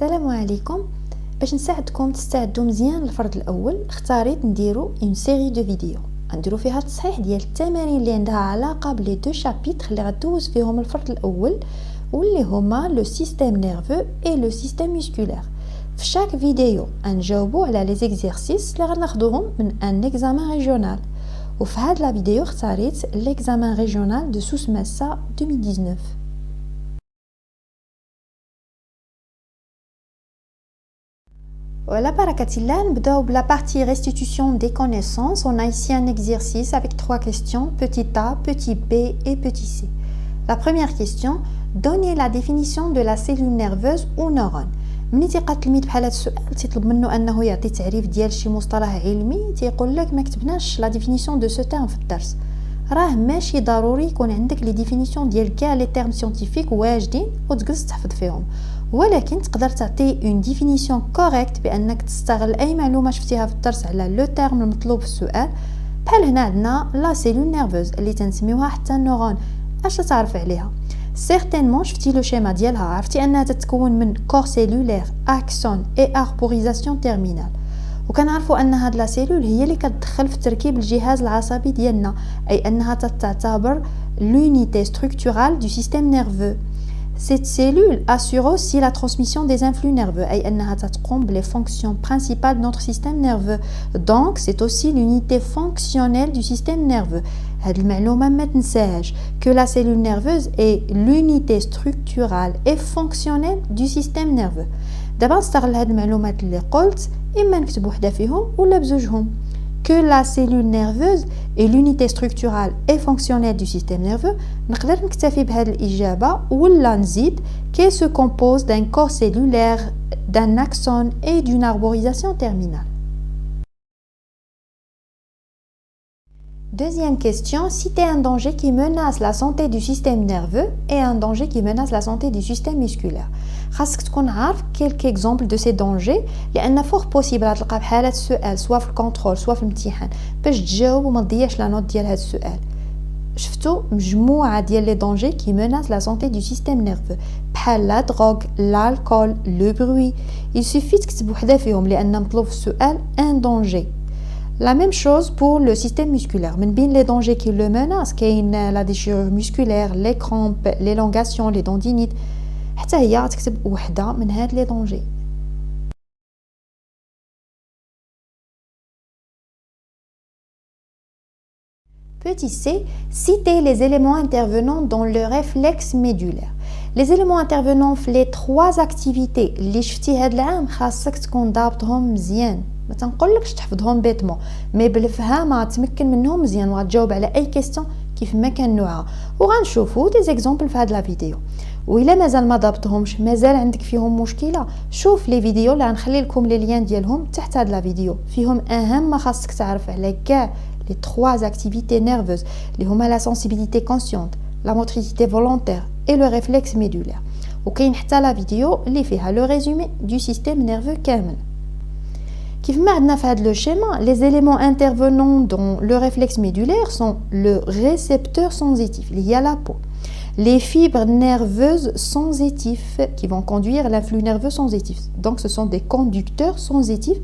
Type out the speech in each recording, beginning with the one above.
السلام عليكم. باش نساعدكم تستعدوا مزيان للفرض الاول اختاريت نديرو اون سيري دو فيديو نديرو فيها التصحيح ديال التمارين اللي عندها علاقه بلي دو شابيتر اللي غدوز فيهم الفرض الاول واللي هما لو سيستيم نيرفو اي لو سيستيم ميسكولير. في شاك فيديو نجاوبوا على لي زيكزيرسيس اللي غناخذوهم من ان اكزامان ريجيونال، وفي هاد لا فيديو اختاريت ليكزامان ريجيونال دو سوس ماسا 2019. Voilà, Barakatillah, la partie restitution des connaissances. On a ici un exercice avec 3 questions, petit a, petit b et petit c. La première question, donnez la définition de la cellule nerveuse ou neurone. ملي تيلقى التلميذ بحال هذا السؤال تيطلب منه انه يعطي تعريف ديال شي مصطلح علمي، تيقول لك ما كتبناش لا ديفينيسيون دو سو تيرم في الدرس. راه ماشي ضروري يكون عندك لي ديفينيسيون ديال كاع لي تيرم سيانتيفيك واجدين وتجلس تحفظ فيهم، ولكن تقدر تعطي اون ديفينيسيون كوريكت بانك تستغل اي معلومه شفتيها في الدرس على لو تيرم المطلوب في السؤال. بحال هنا عندنا لا سيلول نيرفوز اللي تنسميوها حتى النورون. اش تعرف عليها؟ سيغتينمون شفتي لو شيما ديالها، عرفتي انها تتكون من كور سيلولير، اكسون اي اربوريزاسيون تيرمينال. وكنعرفوا ان هاد لا سيلول هي اللي كتدخل في تركيب الجهاز العصبي ديالنا، اي انها تعتبر l'unité structurale du système nerveux. Cette cellule assure aussi la transmission des influx nerveux, أي أنها تقوم les fonctions principales de notre système nerveux. Donc c'est aussi l'unité fonctionnelle du système nerveux. هاد المعلومة ما تنساهاش que la cellule nerveuse est l'unité structurale et fonctionnelle du système nerveux. دابا نستغل هاد المعلومات اللي قلت، إما نكتب وحدة فيهم ولا بزوجهم. Que la cellule nerveuse est l'unité structurale et fonctionnelle du système nerveux. نقدر نكتفي بهذه الإجابة ولا نزيد qu'elle se compose d'un corps cellulaire, d'un axone et d'une arborisation terminale. Deuxième question, citez un danger qui menace la santé du système nerveux et un danger qui menace la santé du système musculaire. خاصك تكون عارف quelques exemples de ces dangers لأن فوق possible تلقى بحال هذا السؤال سواء في الكونترول سواء في الامتحان باش تجاوب وما تضيعش لا نوت ديال هذا السؤال. شفتوا مجموعة ديال لي دانجي qui menacent la santé du système nerveux بحال لا drogue, l'alcool, le bruit. Il suffit تكتب وحدة فيهم لأن مطلوب في السؤال un danger. La même chose pour le système musculaire. من بين les dangers qui le menacent كاين la déchirure musculaire, les crampes, l'élongation, les tendinites. حتى هي تكتب وحدة من هاد les dangers. Petit c, citez les éléments intervenant dans le réflexe médulaire. Les éléments intervenant في les 3 activités اللي شفتي هاد العام خاصك تكون ضابطهم مزيان. ما تنقولكش تحفظهم بيتمون، مي بالفهامه تمكن منهم مزيان وغتجاوب على اي كيستيون كيف ما كان نوعها. وغنشوفوا دي زيكزامبل في هاد لا فيديو. وإلا مازال ما ضبطهمش مازال عندك فيهم مشكله، شوف لي فيديو اللي غنخلي لكم لي ليان ديالهم تحت هاد لا فيديو، فيهم اهم ما خاصك تعرف على كاع les 3 activités nerveuses اللي هما la sensibilité consciente, la motricité volontaire et le réflexe médulaire. وكاين حتى لا فيديو اللي فيها le résumé du système nerveux كامل. كيف ما عندنا في هذا le schéma, les éléments intervenant dans le réflexe médulaire sont le récepteur sensitif اللي هي la peau, les fibres nerveuses sensitives qui vont conduire l'influx nerveux sensitif. Donc ce sont des conducteurs sensitifs.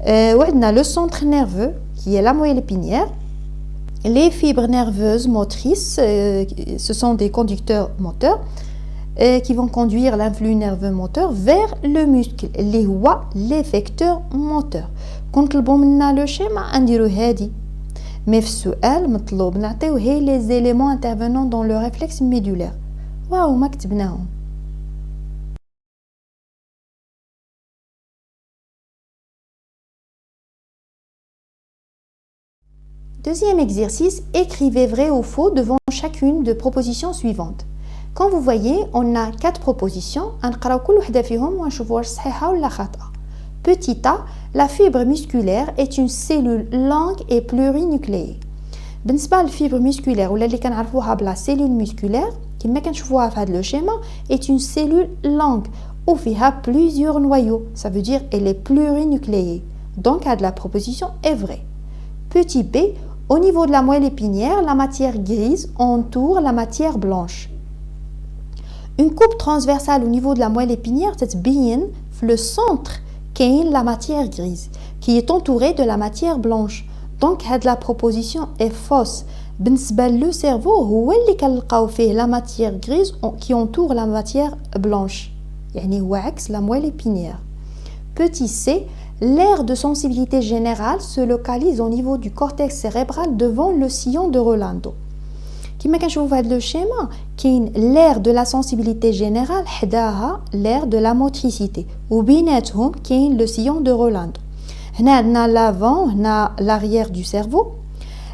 وعندنا le centre nerveux qui est la moelle épinière. Les fibres nerveuses motrices, ce sont des conducteurs moteurs qui vont conduire l'influx nerveux moteur vers le muscle اللي هو l'effecteur moteur. كنطلبوا منا لو شيما نديرو هادي، مي في السؤال مطلوب نعطيو هي les éléments intervenant dans le réflexe médulaire. واو ما كتبناهم. Deuxième exercice, écrivez vrai ou faux devant chacune des propositions suivantes. Quand vous voyez, on a 4 propositions. غنقراو كل وحده فيهم ونشوفوا واش صحيحه ولا خاطئه. Petit a, la fibre musculaire est une cellule longue et plurinucléée. بالنسبه للفيبر musculaire ولا اللي كنعرفوها بلا cellule musculaire كما كنشوفوها في هذا لو شيما est une cellule longue وفيها plusieurs noyaux. Ça veut dire elle est plurinucléée. Donc هاد la proposition est vraie. Petit b, au niveau de la moelle épinière, la matière grise entoure la matière blanche. Une coupe transversale au niveau de la moelle épinière تتبين في le centre كاين la matière grise qui est entourée de la matière blanche. Donc la proposition est fausse. بالنسبة le cerveau هو اللي كنلقاو فيه la matière grise qui entoure la matière blanche. يعني هو عكس la moelle épinière. Petit c, l'aire de sensibilité générale se localise au niveau du cortex cérébral devant le sillon de Rolando. كما كنشوفوا في هذا لو شيما كاين l'aire de la sensibilité générale حداها l'aire de la motricité وبيناتهم كاين le sillon de Rolando. هنا عندنا l'avant هنا l'arrière du cerveau.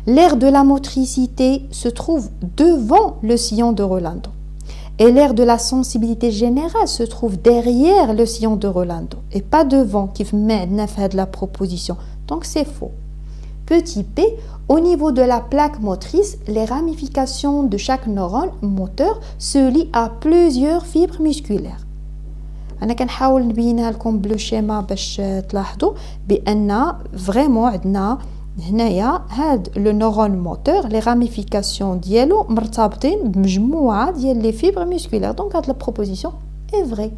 L'aire de la motricité se trouve devant le sillon de Rolando. Et l'aire de la sensibilité générale se trouve derrière le sillon de Rolando et pas devant qui fait la proposition. Donc c'est faux. Petit p, au niveau de la plaque motrice, les ramifications de chaque neurone moteur se lient à plusieurs fibres musculaires. أنا كنحاول نبينها لكم بلو شيما باش تلاحظوا بأن فريمون عندنا هنايا هاد لو نورون موتور لي راميفيكاسيون ديالو مرتبطين بمجموعه ديال لي فيبر مسكولير. دونك هاد لا بروبوزيسيون اي فري.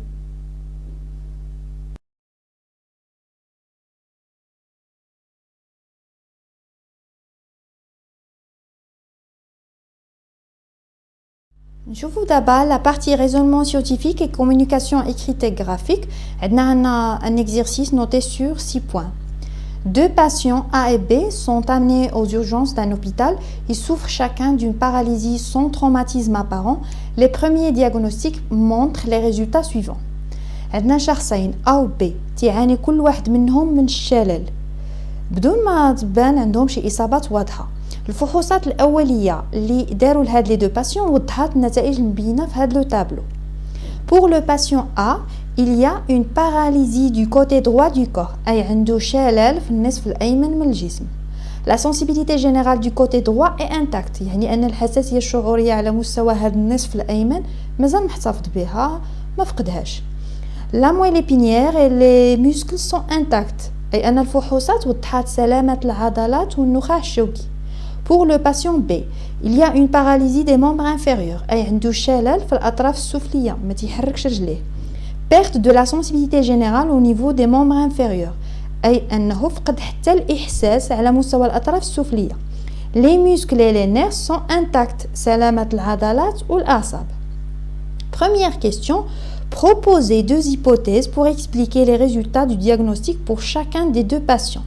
نشوفوا دابا la partie raisonnement scientifique et communication écrite et graphique. عندنا un exercice noté sur 6 points. Deux patients A et B sont amenés aux urgences d'un hôpital. Ils souffrent chacun d'une paralysie sans traumatisme apparent. Les premiers diagnostics montrent les résultats suivants. عندنا شخصين A و B تعاني كل واحد منهم من الشلل بدون ما تبان عندهم شي إصابات واضحة. الفحوصات الأولية اللي داروا لهاد لي دو باسيون وضحت النتائج المبينة في هاد لو تابلو. Pour le patient A, il y a une paralysie du côté droit du corps. أي عنده شلل في النصف الأيمن من الجسم. La sensibilité générale du côté droit est intacte. يعني أن الحساسية الشعورية على مستوى هذا النصف الأيمن مازال محتفظ بها ما فقدهاش. La moelle épinière et les muscles sont intacts. أي أن الفحوصات وضحت سلامة العضلات والنخاع الشوكي. Pour le patient B, il y a une paralysie des membres inférieurs. أي عنده شلل في الأطراف السفلية ما تيحركش رجليه. Perte de la sensibilité générale au niveau des membres inférieurs. أي أنه فقد حتى الإحساس على مستوى الأطراف السفلية. Les muscles et les nerfs sont intacts. سلامة العضلات والأعصاب. Première question. Proposez deux hypothèses pour expliquer les résultats du diagnostic pour chacun des deux patients.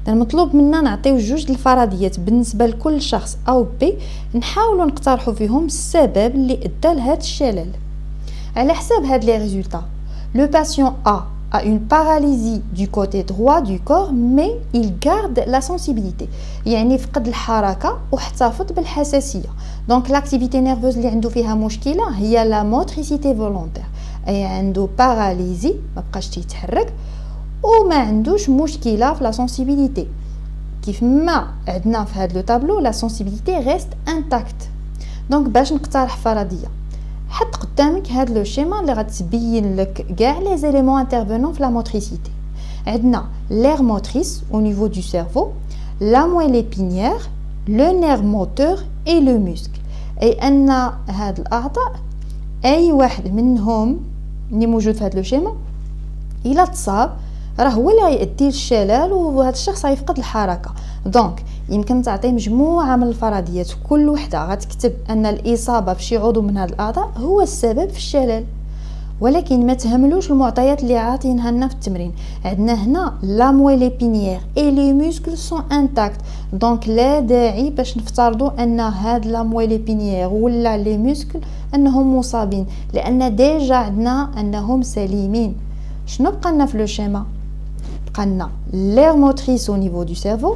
المطلوب منا نعطيو جوج الفرضيات بالنسبه لكل شخص او بي نحاولوا نقترحوا فيهم السبب اللي ادى لهذا الشلل على حساب هاد لي ريزولطا. Le patient A une paralysie du côté droit du corps mais il garde la sensibilité. يعني فقد الحركه واحتفظ بالحساسيه. Donc l'activité nerveuse اللي عنده فيها مشكله هي la motricité volontaire. اي عنده paralysie ما بقاش تيتحرك وما عندوش مشكله في لا سنسيبيليتي. كيف ما عندنا في هذا لو طابلو لا سنسيبيليتي ريست انتاكت. دونك باش نقترح فرضيه حط قدامك هذا لو شيما اللي غتبين لك كاع لي زيليمون انترفينون في لا موتريسيتي. عندنا l'aire motrice au niveau du cerveau, la moelle épinière, le nerf moteur et le muscle. اي ان هاد الاعضاء اي واحد منهم اللي موجود في هذا لو شيما الا تصاب راه هو اللي غيؤدي للشلل وهذا الشخص غيفقد الحركه. دونك يمكن تعطي مجموعه من الفرضيات كل وحده غتكتب ان الاصابه بشي عضو من هذه الاعضاء هو السبب في الشلل ولكن ما تهملوش المعطيات اللي عاطينها لنا في التمرين. عندنا هنا لا مويل ايبينيير اي لي موسكل سون انتاكت. دونك لا داعي باش نفترضوا ان هاد لا مويل ايبينيير ولا لي موسكل انهم مصابين لان ديجا عندنا انهم سليمين. شنو بقى لنا في لو شيما؟ بقى لنا l'aire motrice au niveau du cerveau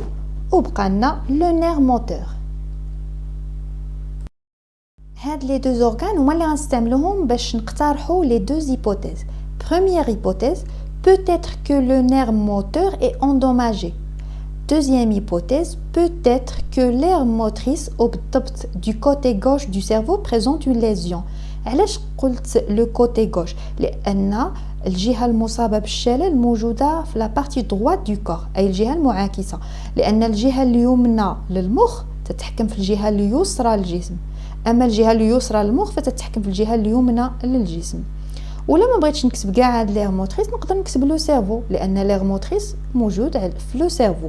وبقى لنا le nerf moteur. هاد لي دو زورغان هما اللي غنستعملوهم باش نقترحوا لي دو hypothèses. Première hypothèse, peut-être que le nerf moteur est endommagé. Deuxième hypothèse, peut-être que l'aire motrice وبالضبط du côté gauche du cerveau présente une lésion. علاش قلت لو كوتي غوش؟ لان الجهه المصابه بالشلل موجوده في لا بارتي droite du corps اي الجهه المعاكسه لان الجهه اليمنى للمخ تتحكم في الجهه اليسرى للجسم. اما الجهه اليسرى للمخ فتتحكم في الجهه اليمنى للجسم. ولا ما بغيتش نكتب كاع هاد ليغ موتريس نقدر نكتب لو سيرفو لان ليغ موتريس موجود في لو سيرفو.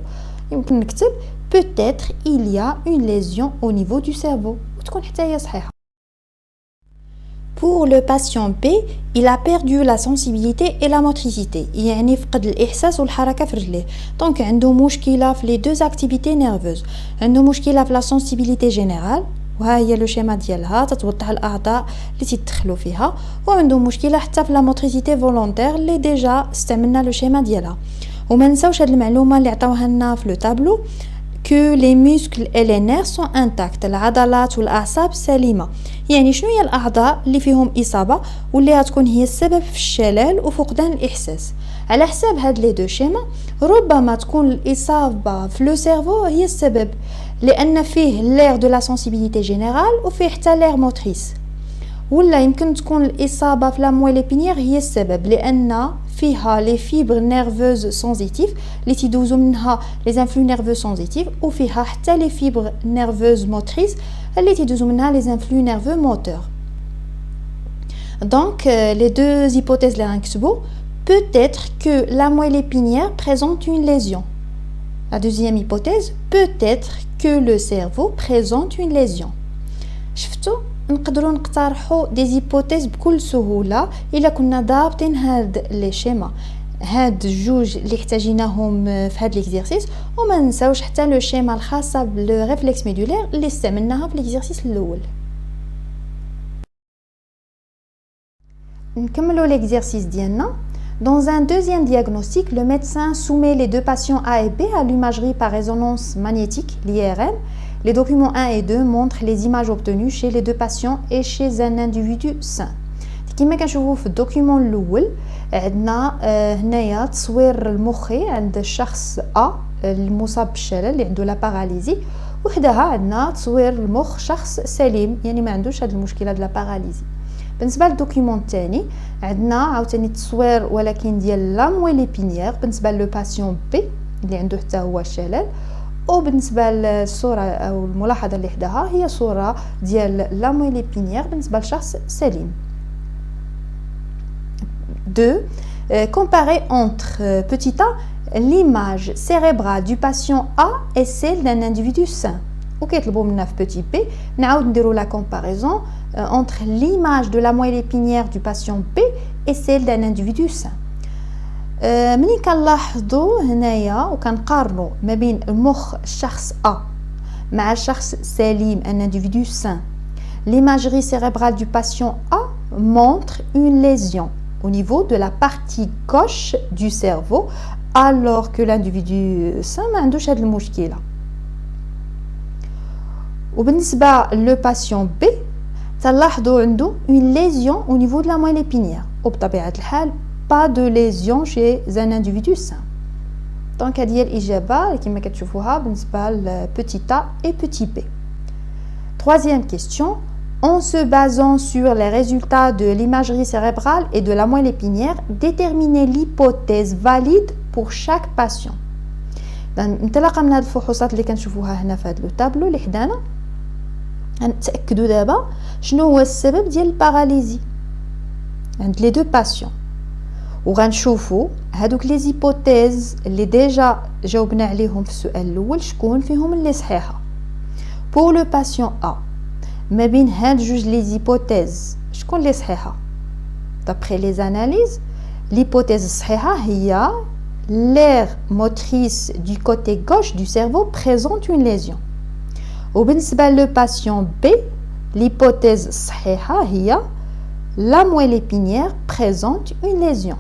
يمكن نكتب peut-être il y a une lésion au niveau du cerveau وتكون حتى هي صحيحه. Pour le patient B, il a perdu la sensibilité et la motricité. يعني فقد الإحساس والحركة في رجليه. دونك عنده مشكلة في les deux activités nerveuses. عنده مشكلة في la sensibilité générale وها هي لو شيما ديالها تتوضح الأعضاء اللي تدخلوا فيها. وعنده مشكلة حتى في la motricité volontaire اللي ديجا استعملنا لو شيما ديالها. وما نساوش هاد المعلومة اللي عطاوها لنا في لو تابلو que les muscles et les nerfs sont intacts. العضلات والأعصاب سليمة. يعني شنو هي الأعضاء اللي فيهم إصابة واللي هتكون هي السبب في الشلل وفقدان الإحساس. على حساب هاد لي دو شيما ربما تكون الإصابة في لو سيرفو هي السبب لأن فيه لير دو لا سنسيبيليتي جينيرال وفيه حتى لير موتريس. ولا يمكن تكون الإصابة في لا مويل ابينيير هي السبب لأن فيها لي فيبر نيرفوز سنسيتيف اللي تيدوزو منها لي انفلو نيرفوز سنسيتيف وفيها حتى لي فيبر نيرفوز موتريس اللي تيدوزو منها لي انفلو نيرفو موتور. دونك لي دو hypothèses اللي غنكتبو peut-être que la moelle épinière présente une lésion. La deuxième hypothèse peut-être que le cerveau présente une lésion. شفتوا نقدروا نقترحوا دي زيبوتيز بكل سهوله الا كنا ضابطين هاد لي شيما هاد جوج اللي احتاجيناهم في هاد ليكزيرسيس. وما نساوش حتى لو شيما الخاصه بالو ريفلكس ميدولير اللي استعملناها في ليكزيرسيس الاول. نكملوا ليكزيرسيس ديالنا. Dans un deuxième diagnostic, le médecin soumet les deux patients A et B à l'imagerie par résonance magnétique, l'IRM. Les documents 1 et 2 montrent les images obtenues chez les deux patients et chez un individu sain. كما كنشوفوا في الدوكيومون الاول عندنا هنايا تصوير المخي عند الشخص A المصاب بالشلل اللي عنده لا باراليزي وحدها عندنا تصوير المخ شخص سليم يعني ما عندوش هذه المشكله ديال لا باراليزي. بالنسبه للدوكيومون الثاني عندنا عاوتاني تصوير ولكن ديال لا مويل ابينيير بالنسبه لو باسيون بي اللي عنده حتى هو الشلل. وبالنسبه للصوره او الملاحظه اللي حداها هي صوره ديال لا مويل ابينيير بالنسبه لشخص سليم. 2. Comparer entre petit a l'image cérébrale du patient A et celle d'un individu sain. وكيطلبوا منا في petit b نعاود نديروا la comparaison entre l'image de la moelle épinière du patient B et celle d'un individu sain. مني كنلاحظوا هنايا وكنقارنوا ما بين المخ الشخص A مع الشخص سليم un individu sain. L'imagerie cérébrale du patient A montre une lésion au niveau de la partie gauche du cerveau alors que l'individu sain ما عندوش هاد المشكله. وبالنسبه لو باسيون B تلاحظوا عنده une lésion au niveau de la moelle épinière وبطبيعه الحال pas de lésion chez un individu sain. Donc هذه هي الإجابة كما كتشوفوها بالنسبة ل petit a et petit b. Troisième question. En se basant sur les résultats de l'imagerie cérébrale et de la moelle épinière, déterminer l'hypothèse valide pour chaque patient. انطلاقا من هذه الفحوصات اللي كنشوفوها هنا في هذا لو طابلو اللي حدانا نتاكدوا دابا شنو هو السبب ديال الباراليزي عند لي دو باسيون. وغنشوفوا هادوك لي زيبوتيز اللي ديجا جاوبنا عليهم في السؤال الاول شكون فيهم اللي صحيحه. pour le patient A ما بين هاد جوج لي زيبوتيز شكون اللي صحيحه؟ d'après les analyses l'hypothèse الصحيحه هي l'aire motrice du côté gauche du cerveau présente une lésion. وبالنسبه لو patient B l'hypothèse الصحيحه هي la moelle épinière présente une lésion.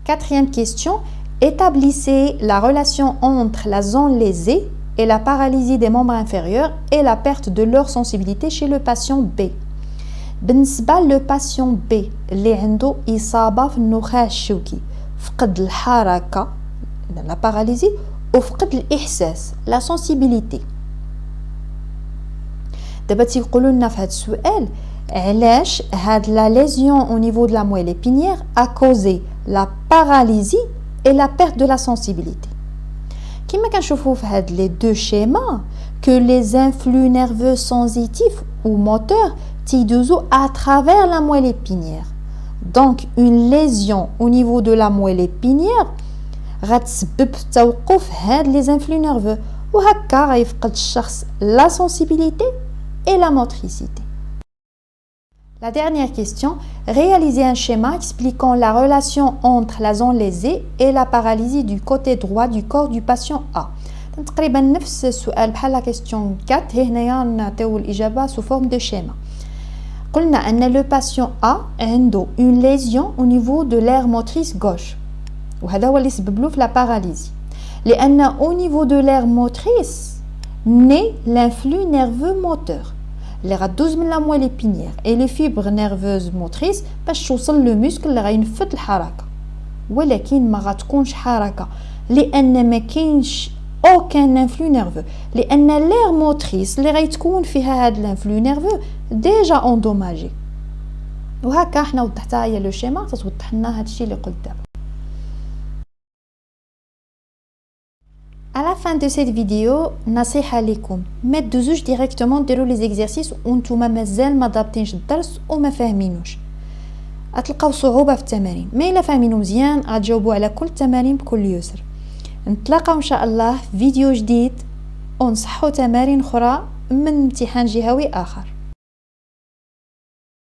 Quatrième question. Établissez la relation entre la zone lésée et la paralysie des membres inférieurs et la perte de leur sensibilité chez le patient B. بالنسبة لو patient B اللي عنده إصابة في النخاع الشوكي فقد الحركة la paralysie وفقد الإحساس la sensibilité. دابا تيقولوا لنا في هذا السؤال علاش هاد la lésion au niveau de la moelle épinière a causé la paralysie et la perte de la sensibilité. كما كنشوفوا في هاد les deux schémas que les influx nerveux sensitifs ou moteurs تيدوزو à travers la moelle épinière. Donc une lésion au niveau de la moelle épinière غتسبب في توقف هاد les influx nerveux وهكا غيفقد الشخص la sensibilité et la motricité. La dernière question, réalisez un schéma expliquant la relation entre la zone lésée et la paralysie du côté droit du corps du patient A. تقريبا نفس السؤال بحال la question 4 هنايا نعطيو الإجابة sous forme de schéma. قلنا أن le patient A عنده une lésion au niveau de l'aire motrice gauche وهذا هو اللي سبب له في la paralysie. لأن au niveau de l'aire motrice naît l'influx nerveux moteur اللي غدوز من لا مويل ابينيير اي لي فيبر نيرفوز موتريس باش توصل لو موسكل اللي غينفذ الحركه ولكن ما غتكونش حركه لان ما كاينش اوكان انفلو نيرفو لان لير موتريس اللي غيتكون فيها هاد الانفلو نيرفو ديجا اندوماجي وهكا حنا وضحتها هي لو شيما تتوضح لنا هادشي اللي قلت دابا. À la fin de cette vidéo, نصيحة لكم ما تدوزوش ديريكتومون ديروا لي زيكزارسيس وانتوما مازال ما ضابطينش الدرس وما فاهمينوش غتلقاو صعوبة في التمارين ما الا فاهمينو مزيان غتجاوبوا على كل التمارين بكل يسر. نتلاقاو ان شاء الله في فيديو جديد ونصحوا تمارين اخرى من امتحان جهوي اخر.